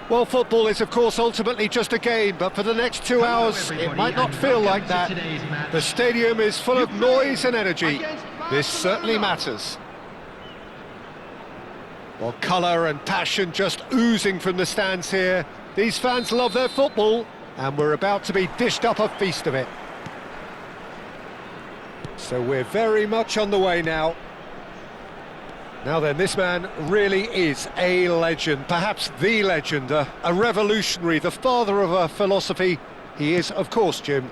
Well, football is, of course, ultimately just a game, but for the next 2 hours, it might not feel like that. The stadium is full of noise and energy. This certainly matters. Well, colour and passion just oozing from the stands here. These fans love their football, and we're about to be dished up a feast of it. So we're very much on the way now. Now then, this man really is a legend, perhaps the legend, a revolutionary, the father of a philosophy. He is, of course, Jim,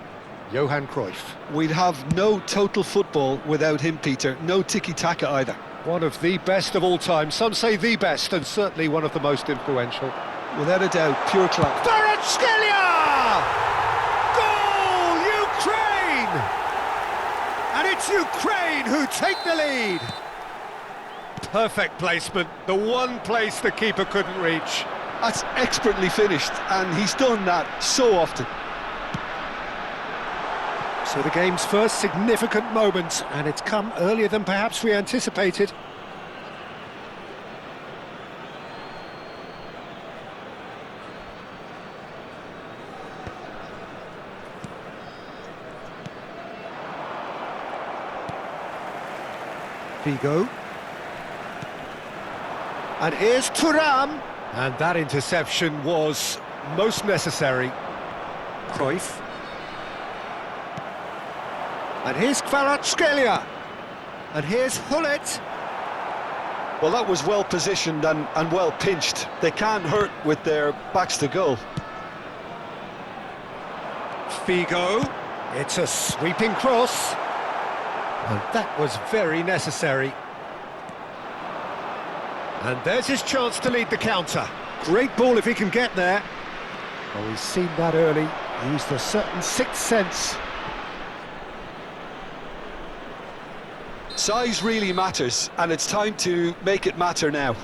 Johan Cruyff. We'd have no total football without him, Peter. No tiki-taka either. One of the best of all time. Some say the best, and certainly one of the most influential. Without a doubt, pure class. Kvaratskhelia! Goal, Ukraine! And it's Ukraine who take the lead. Perfect placement, the one place the keeper couldn't reach. That's expertly finished, and he's done that so often. So the game's first significant moment, and it's come earlier than perhaps we anticipated. Figo. And here's Thuram. And that interception was most necessary. Cruyff. And here's Kvaratskhelia. And here's Hullet. Well, that was well positioned and well pinched. They can't hurt with their backs to goal. Figo. It's a sweeping cross. And that was very necessary. And there's his chance to lead the counter. Great ball if he can get there. Oh, he's seen that early. Used a certain sixth sense. Size really matters, and it's time to make it matter now.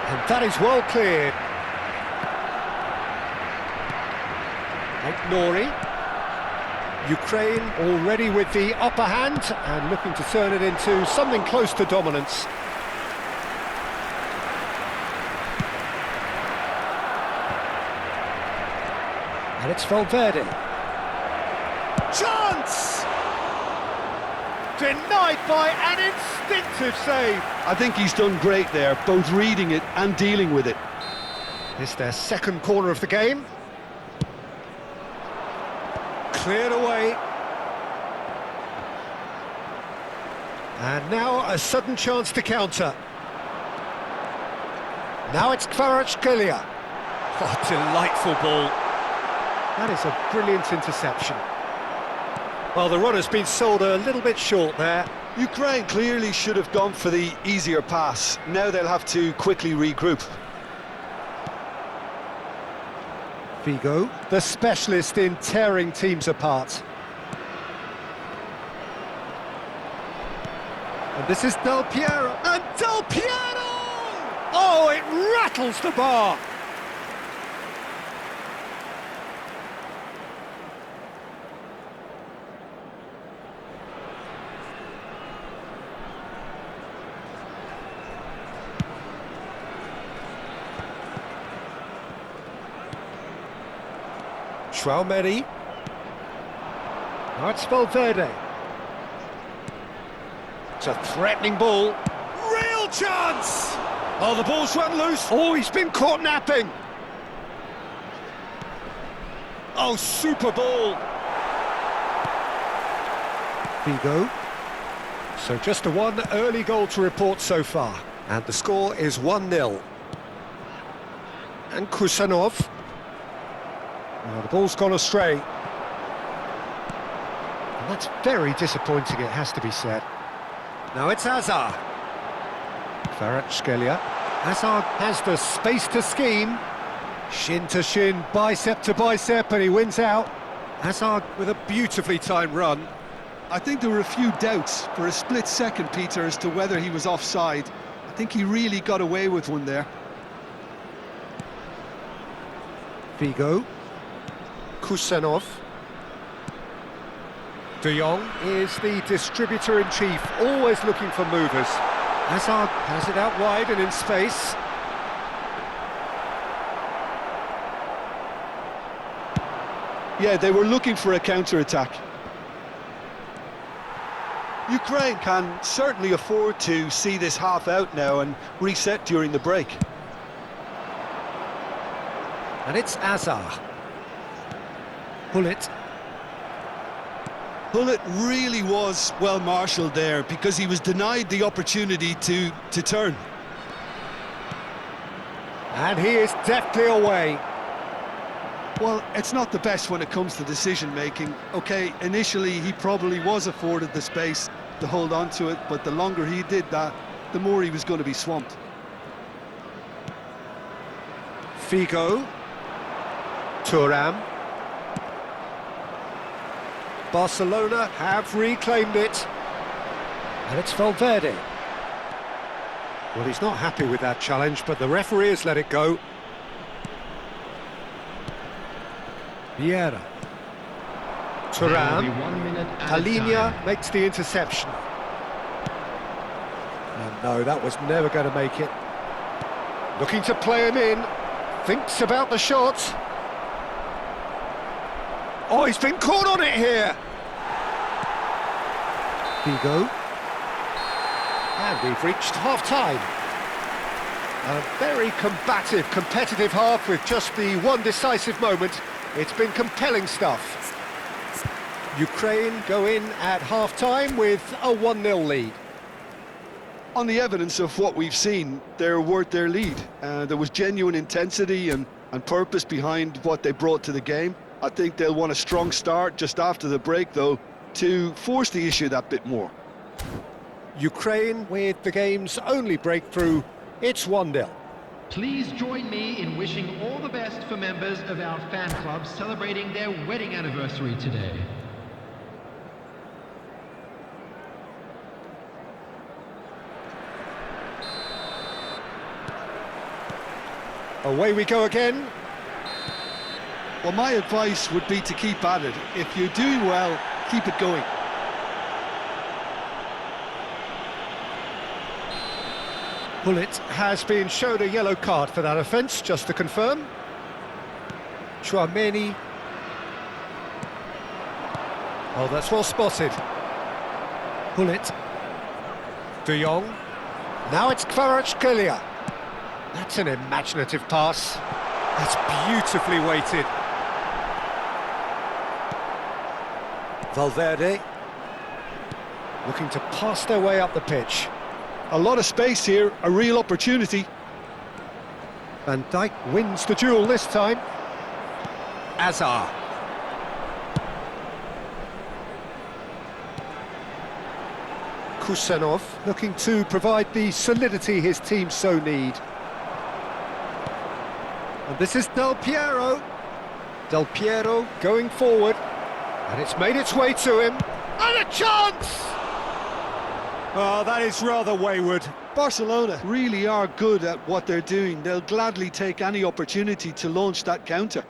And that is well cleared. Nori. Ukraine already with the upper hand and looking to turn it into something close to dominance. And it's Valverde. Chance! Denied by an instinctive save. I think he's done great there, both reading it and dealing with it. It's their second corner of the game. Cleared away. And now a sudden chance to counter. Now it's Kvaratskhelia. Oh, delightful ball. That is a brilliant interception. Well, the runner's been sold a little bit short there. Ukraine clearly should have gone for the easier pass. Now they'll have to quickly regroup. Figo, the specialist in tearing teams apart. And this is Del Piero. And Del Piero! Oh, it rattles the bar. Traumeri. Now it's Valverde. It's a threatening ball. Real chance! Oh, the ball's run loose. Oh, he's been caught napping. Oh, super ball. Figo. So just a one early goal to report so far. And the score is 1-0. And Kusanov. Well, the ball's gone astray. And that's very disappointing, it has to be said. Now it's Hazard. Kvaratskhelia. Hazard has the space to scheme. Shin to shin, bicep to bicep, and he wins out. Hazard with a beautifully timed run. I think there were a few doubts for a split second, Peter, as to whether he was offside. I think he really got away with one there. Figo. Kusanov. De Jong is the distributor-in-chief, always looking for movers. Hazard has it out wide and in space. Yeah, they were looking for a counter-attack. Ukraine can certainly afford to see this half out now and reset during the break. And it's Azar. Bullet. Bullet really was well marshalled there because he was denied the opportunity to turn. And he is deftly away. Well, it's not the best when it comes to decision-making. Okay, initially he probably was afforded the space to hold on to it, but the longer he did that, the more he was going to be swamped. Figo. Thuram. Barcelona have reclaimed it. And it's Valverde. Well, he's not happy with that challenge, but the referee has let it go. Vieira. Thuram. Palinia makes the interception. And no, that was never going to make it. Looking to play him in. Thinks about the shot. Oh, he's been caught on it here. Figo. And we've reached half-time. A very combative, competitive half with just the one decisive moment. It's been compelling stuff. Ukraine go in at half-time with a 1-0 lead. On the evidence of what we've seen, they're worth their lead. There was genuine intensity and purpose behind what they brought to the game. I think they'll want a strong start just after the break, though, to force the issue that bit more. Ukraine with the game's only breakthrough. It's 1-0. Please join me in wishing all the best for members of our fan club celebrating their wedding anniversary today. Away we go again. Well, my advice would be to keep at it. If you're doing well, keep it going. Bullet has been shown a yellow card for that offence, just to confirm. Chouameni. Oh, that's well spotted. Bullet. De Jong. Now it's Kvaratskhelia. That's an imaginative pass. That's beautifully weighted. Valverde. Looking to pass their way up the pitch. A lot of space here, a real opportunity. Van Dijk wins the duel this time. Azar. Kusanov looking to provide the solidity his team so need. And this is Del Piero. Del Piero going forward. And it's made its way to him. And a chance! Oh, that is rather wayward. Barcelona really are good at what they're doing. They'll gladly take any opportunity to launch that counter.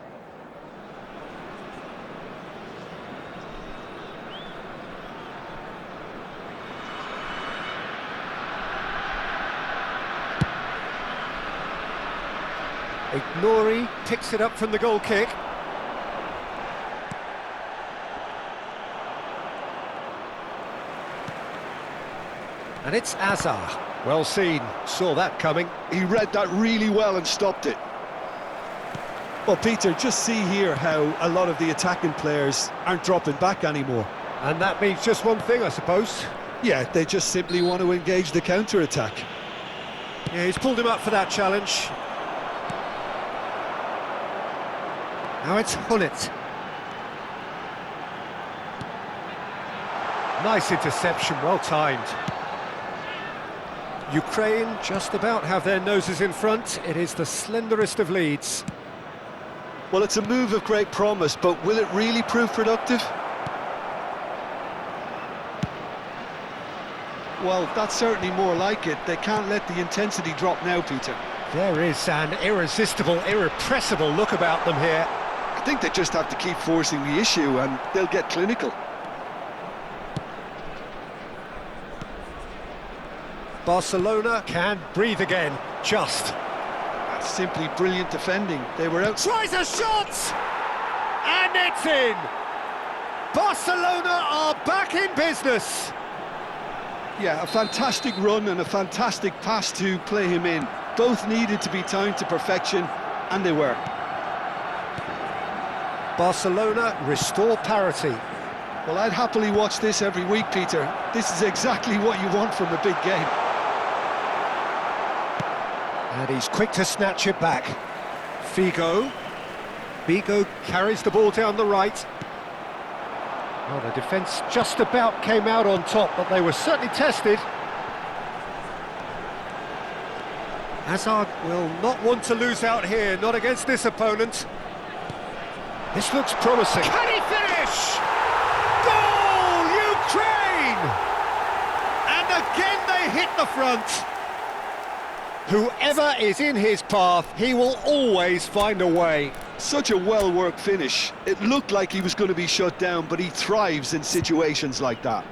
Ignori picks it up from the goal kick. And it's Azar. Well seen, saw that coming. He read that really well and stopped it. Well, Peter, just see here how a lot of the attacking players aren't dropping back anymore. And that means just one thing, I suppose. Yeah, they just simply want to engage the counter-attack. Yeah, he's pulled him up for that challenge. Now it's Hullet. Nice interception, well timed. Ukraine just about have their noses in front. It is the slenderest of leads. Well, it's a move of great promise, but will it really prove productive? Well, that's certainly more like it. They can't let the intensity drop now, Peter. There is an irresistible, irrepressible look about them here. I think they just have to keep forcing the issue and they'll get clinical. Barcelona can breathe again, just. That's simply brilliant defending. They were out. Tries a shot! And And it's in! Barcelona are back in business. Yeah, a fantastic run and a fantastic pass to play him in. Both needed to be timed to perfection, and they were. Barcelona restore parity. Well, I'd happily watch this every week, Peter. This is exactly what you want from a big game. And he's quick to snatch it back. Figo. Figo carries the ball down the right. Well, the defence just about came out on top, but they were certainly tested. Hazard will not want to lose out here, not against this opponent. This looks promising. Can he finish? Goal, Ukraine! And again they hit the front. Whoever is in his path, he will always find a way. Such a well-worked finish. It looked like he was going to be shut down, but he thrives in situations like that.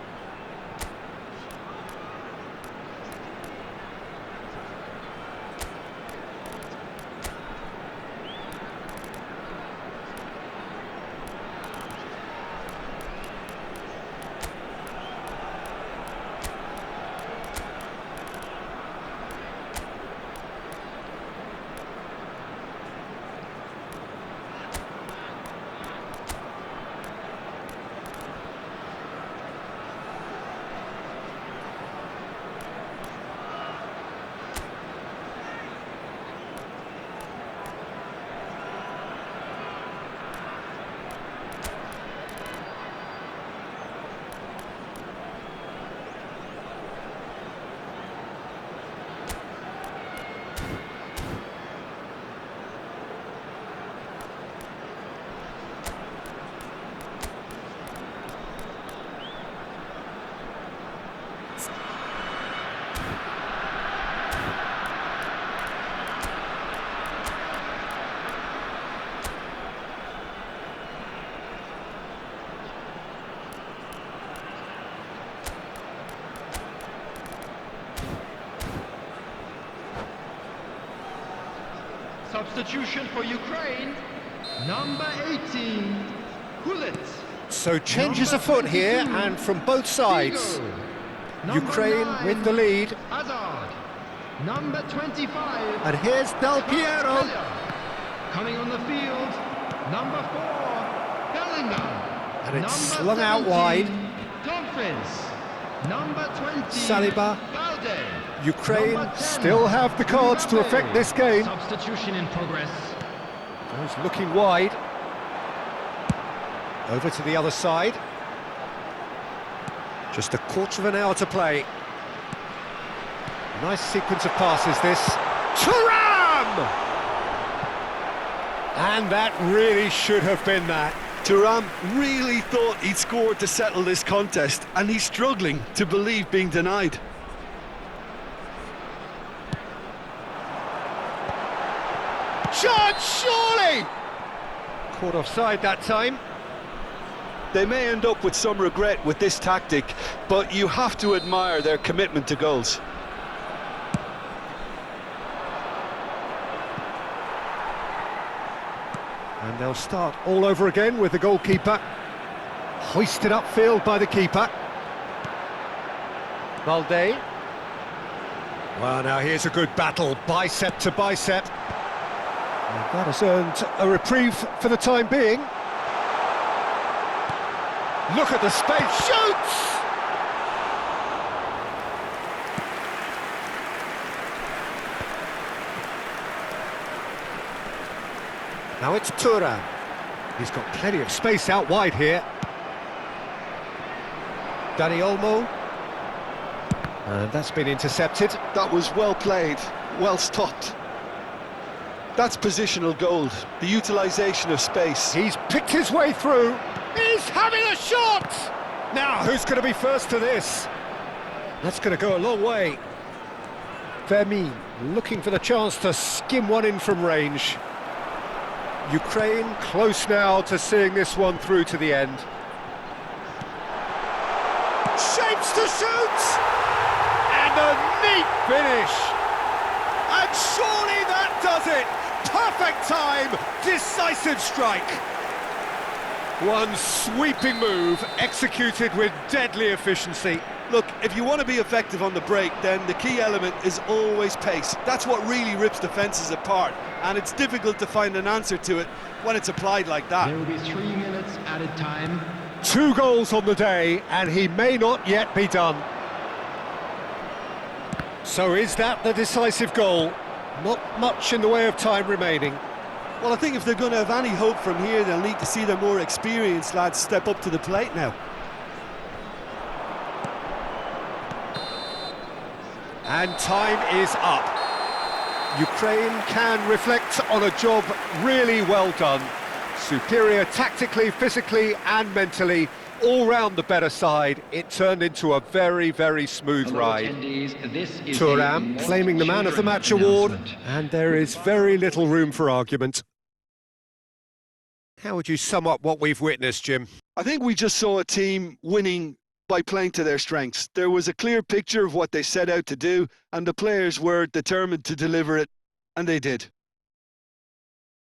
Substitution for Ukraine, number 18, Hulit. So changes afoot here, and from both sides. Ukraine win the lead. Hazard, number 25. And here's Del Piero. Coming on the field, number 4, Bellingham. And it's number slung out 17, wide. Dumfries, number 20, Saliba. Balde. Ukraine Number 10, still have the cards to affect this game. Substitution in progress. Goes looking wide. Over to the other side. Just a quarter of an hour to play. Nice sequence of passes this. Thuram! And that really should have been that. Thuram really thought he'd scored to settle this contest, and he's struggling to believe being denied. Shot, surely! Caught offside that time. They may end up with some regret with this tactic, but you have to admire their commitment to goals. And they'll start all over again with the goalkeeper. Hoisted upfield by the keeper. Balde. Well, now here's a good battle, bicep to bicep. And that has earned a reprieve for the time being. Look at the space, shoots! Now it's Thuram. He's got plenty of space out wide here. Dani Olmo. And that's been intercepted. That was well played, well stopped. That's positional gold, the utilisation of space. He's picked his way through. He's having a shot! Now, who's going to be first to this? That's going to go a long way. Vermin looking for the chance to skim one in from range. Ukraine close now to seeing this one through to the end. Shapes to shoot! And a neat finish! And surely that does it! Perfect time, decisive strike! One sweeping move, executed with deadly efficiency. Look, if you want to be effective on the break, then the key element is always pace. That's what really rips defences apart, and it's difficult to find an answer to it when it's applied like that. There will be 3 minutes added time. 2 goals on the day, and he may not yet be done. So is that the decisive goal? Not much in the way of time remaining. Well, I think if they're going to have any hope from here, they'll need to see their more experienced lads step up to the plate now. And time is up. Ukraine can reflect on a job really well done. Superior tactically, physically and mentally, all round the better side. It turned into a very, very smooth Hello, ride. attendees. This is Thuram the claiming the Man of the Match children award, announcement. and there is very little room for argument. How would you sum up what we've witnessed, Jim? I think we just saw a team winning by playing to their strengths. There was a clear picture of what they set out to do, and the players were determined to deliver it, and they did.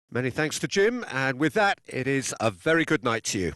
Many thanks to Jim, and with that, it is a very good night to you.